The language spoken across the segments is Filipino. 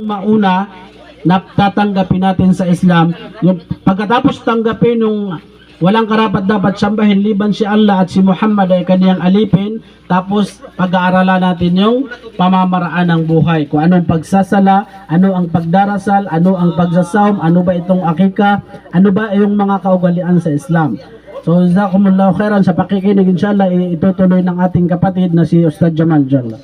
mauna na tatanggapin natin sa Islam, yung pagkatapos tanggapin nung walang karapat dapat sambahin liban si Allah at si Muhammad ay kaniyang alipin, tapos pag-aaralan natin yung pamamaraan ng buhay, kung anong pagsasala, ano ang pagdarasal, ano ang pagsasawm, ano ba itong akika, ano ba yung mga kaugalian sa Islam. So jazakumullahu khairan sa pakikinig. Inshallah itutuloy ng ating kapatid na si Ustad Jamal Jalla.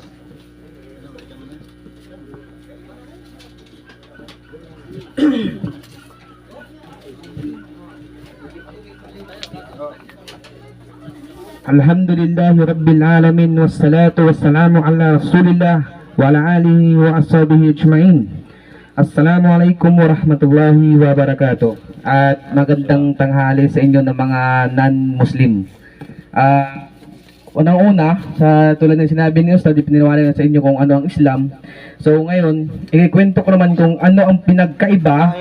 Alhamdulillahi Rabbil Alamin, wassalatu wassalamu ala Rasulillah wa ala alihi wa ashabihi ajma'in. Assalamualaikum warahmatullahi wabarakatuh. At magandang tanghali sa inyo ng mga non-Muslim. Unang-una, sa tulad ng sinabi ni Ustad, pininiwala sa inyo kung ano ang Islam. So ngayon, ikikwento ko naman kung ano ang pinagkaiba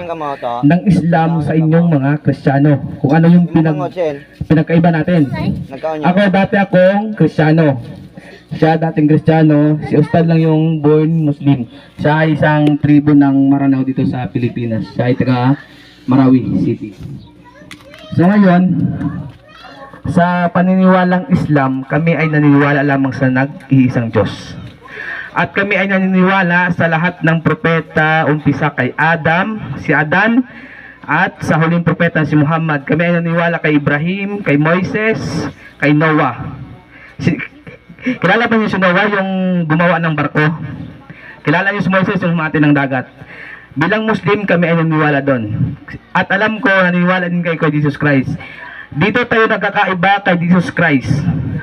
ng Islam sa inyong mga Kristiyano. Kung ano yung pinagkaiba natin. Ako dati akong Kristiyano. Siya dating Kristiyano, si Ustad lang yung born Muslim. Siya ay isang tribo ng Maranao dito sa Pilipinas. Siya ay taga Marawi City. So ngayon, sa paniniwalang Islam, kami ay naniniwala lamang sa nag-iisang Diyos. At kami ay naniniwala sa lahat ng propeta, umpisa kay Adam, si Adan, at sa huling propeta si Muhammad. Kami ay naniniwala kay Ibrahim, kay Moises, kay Noah. Kilala ba niyo si Noah, yung gumawa ng barko? Kilala niyo si Moises, yung humati ng dagat? Bilang Muslim, kami ay naniniwala doon. At alam ko, naniniwala din kayo kay Jesus Christ. Dito tayo nagkakaiba kay Jesus Christ.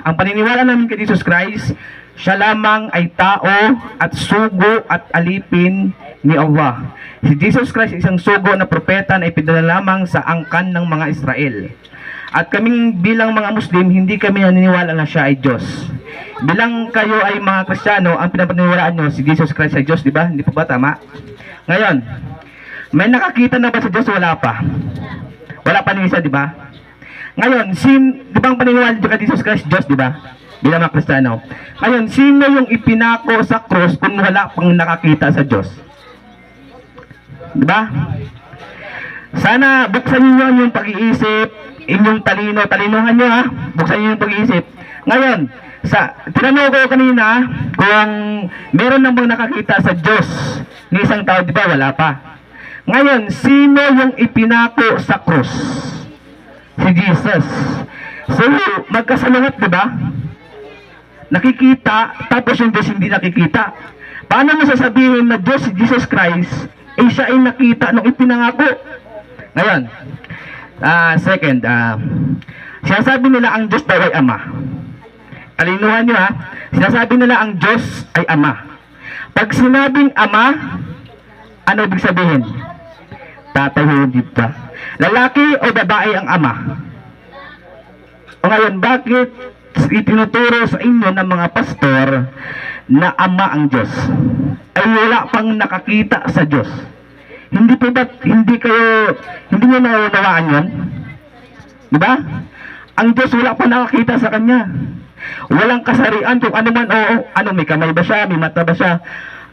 Ang paniniwala namin kay Jesus Christ, siya lamang ay tao at sugo at alipin ni Allah. Si Jesus Christ isang sugo na propeta na ipinadala lamang sa angkan ng mga Israel. At kaming bilang mga Muslim, hindi kami naniniwala na siya ay Diyos. Bilang kayo ay mga Kristiyano, ang pinapaniwalaan nyo, si Jesus Christ ay Diyos, di ba? Hindi po ba tama? Ngayon, may nakakita na ba sa Diyos? Wala pa. Wala pa ni isa, di ba? Ngayon, di ba ang paniniwala nyo kay Jesus Christ, Diyos, di ba? Bilang mga Kristiyano. Ngayon, sino yung ipinako sa cross kung wala pang nakakita sa Diyos? Di ba? Sana buksan niyo yung pag-iisip, inyong talinuhan nyo ha, buksan niyo yung pag-iisip. Ngayon, tinanong ko kanina kung meron na bang nakakita sa Diyos ng isang tao, di ba? Wala pa. Ngayon, sino yung ipinako sa cross? Si Jesus. So, magkasalungat, di ba? Nakikita, tapos yung Diyos hindi nakikita. Paano mo sasabihin na Diyos si Jesus Christ, siya ay nakita nung ipinangako? Ngayon, second, sinasabi nila ang Diyos daw ay Ama. Talinuhan nyo ha, sinasabi nila ang Diyos ay Ama. Pag sinabing Ama, ano ibig sabihin? Tatay, hindi ba? Lalaki o babae ang Ama? O ngayon, bakit itinuturo sa inyo ng mga pastor na Ama ang Diyos? Ay wala pang nakakita sa Diyos. Hindi po ba, hindi nyo naunawaan yun? Diba? Ang Diyos wala pa nakakita sa Kanya. Walang kasarian kung ano man, may kamay ba siya, may mata ba siya.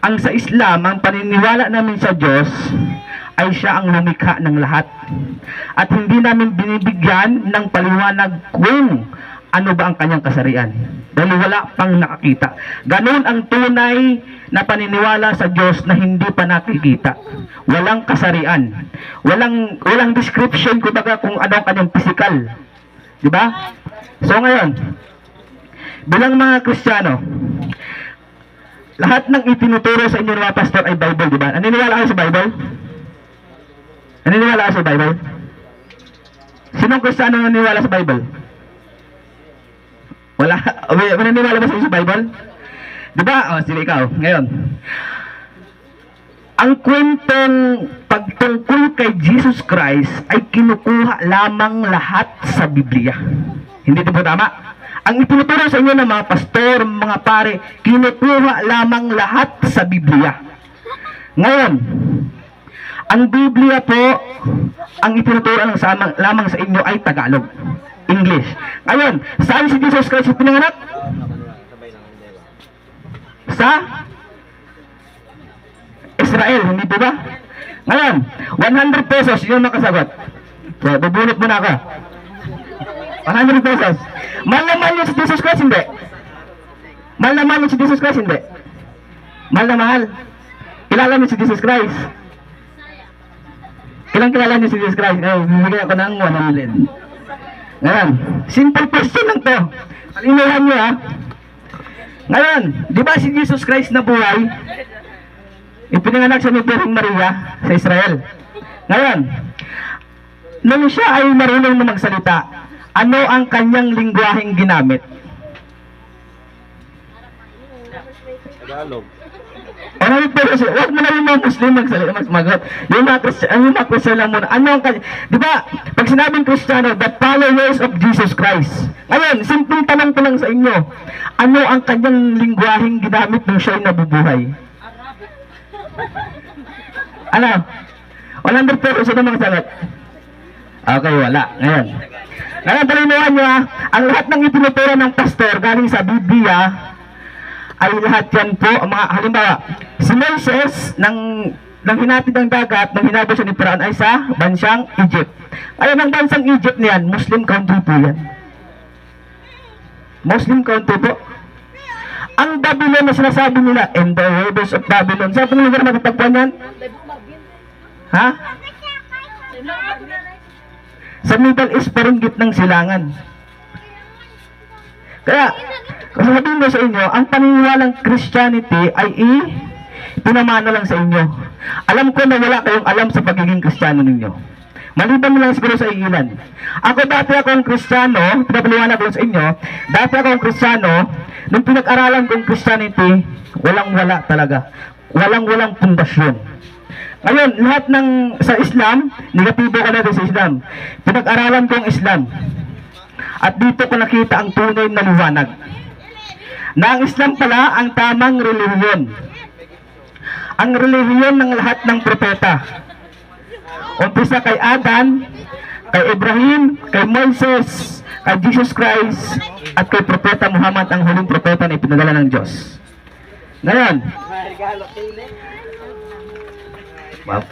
Ang sa Islam, ang paniniwala namin sa Diyos, ay siya ang lumikha ng lahat. At hindi namin binibigyan ng paliwanag kung ano ba ang kanyang kasarian. Dahil wala pang nakakita. Ganun ang tunay na paniniwala sa Diyos na hindi pa nakikita. Walang kasarian. Walang description kung ano ang kanyang physical. Diba? So ngayon, bilang mga Kristiyano, lahat ng itinuturo sa inyo ng mga pastor ay Bible, diba? Naniniwala kayo sa Bible? Naniniwala kayo sa Bible? Sinong Kristiyano naniniwala sa Bible? Wala? Naniniwala ba sa Bible? Diba? Sige ikaw. Ngayon, ang kwentong pagtungkol kay Jesus Christ ay kinukuha lamang lahat sa Biblia. Hindi ito po tama? Ang itinuturo sa inyo ng mga pastor, mga pare, kinukuha lamang lahat sa Biblia. Ngayon, ang Biblia po, ang itinuturo lamang sa inyo ay Tagalog, English. Ngayon, saan si Jesus Christ pinanganak? Sa Israel, hindi po ba? Ngayon, 100 pesos yung nakasagot. So, bubunot mo na ako. 100 pesos. Mahal na mahal yun si Jesus Christ, hindi? Mahal na mahal yun si Jesus Christ, hindi? Mahal na mahal. Kilala niyo si Jesus Christ? Ilang kilala niyo si Jesus Christ? Ngayon, bibigyan ako ng 100. Ngayon, simple question lang to. Palimuhan niyo ha. Ngayon, di ba si Jesus Christ na buhay? Ipinanganak siya ni Virgin Maria sa Israel. Ngayon, nung siya ay marunong na magsalita, ano ang kanyang lingwaheng ginamit? Tagalog. Ano pero wag mo na yung mga Muslim magsagot. Yung mga Christian lang muna. Ano ang di ba? Pag sinabing Kristiyano, the followers of Jesus Christ. Ngayon, simpleng tanong ko lang sa inyo. Ano ang kanyang lingwaheng ginamit nung siya'y nabubuhay? Ano? 100 pesos na mga sagot. Okay, wala. Ngayon, talinawan nyo ha. Ang lahat ng itinuturo ng pastor galing sa Biblia ay lahat yan po, mga halimbawa, si Moses, nang hinatid ng dagat, nang hinabos siya ni Firaun ay sa bansang Egypt. Ayun, ang bansang Egypt niyan, Muslim country po yan. Muslim country po. Ang Babylon na sinasabi nila, in the waters of Babylon, saan pong lugar matatagpuan yan? Ha? Sa Middle East, parang gitnang silangan. Kaya, sabihin ko sa inyo, ang paniniwalang Christianity ay pinamana lang sa inyo. Alam ko na wala kayong alam sa pagiging Kristiyano ninyo. Maliban mo lang siguro sa ilan. Ako dati akong Kristiyano, pinapaliwanag ko sa inyo, dati akong Kristiyano, nung pinag-aralan kong Christianity, walang-wala talaga. Walang-walang pundasyon. Ngayon, lahat ng sa Islam, negatibo ka natin sa Islam. Pinag-aralan kong Islam. At dito ko nakita ang tunay na liwanag. Na ang Islam pala ang tamang relihiyon. Ang relihiyon ng lahat ng propeta. Umpisa kay Adan, kay Ibrahim, kay Moses, kay Jesus Christ, at kay Propeta Muhammad, ang huling propeta na ipinadala ng Diyos. Ngayon, wow.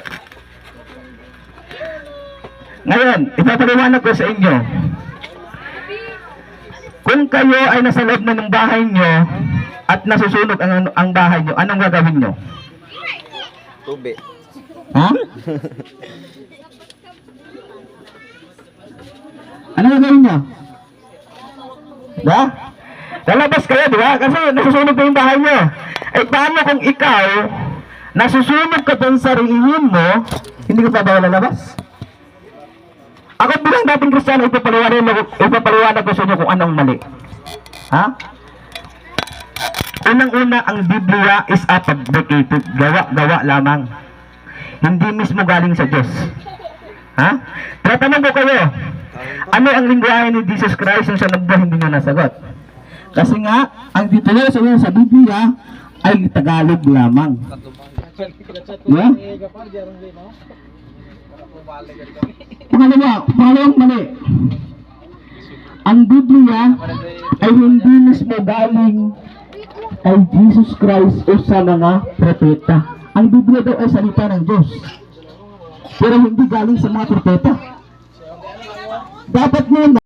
Ngayon, ipapaliwanag ko sa inyo. Kung kayo ay nasa loob na ng bahay nyo at nasusunog ang bahay nyo, anong gagawin nyo? Tubig. Ha? Anong gagawin nyo? Ba? Lalabas kayo, di ba? Kasi nasusunog na yung bahay nyo. Eh, paano kung ikaw nasusunog ka dun sa relihiyon mo, hindi ka pa ba lalabas? Ako bilang dating Kristiyano, ipapaliwanag ko sa inyo kung anong mali. Ha? Unang-una, ang Biblia is a fabricated. Gawa-gawa lamang. Hindi mismo galing sa Diyos. Ha? Tatanong ko kayo, ano ang lingwahe ni Jesus Christ yung sa nagbuhay hindi nyo nasagot? Kasi nga, ang titulo sa Biblia ay Tagalog lamang. Yeah? Pangalawang mali. Ang Biblia ay hindi mismo galing kay Jesus Christ o sa mga propeta. Ang Biblia daw ay salita ng Diyos. Pero hindi galing sa mga propeta. Dapat mo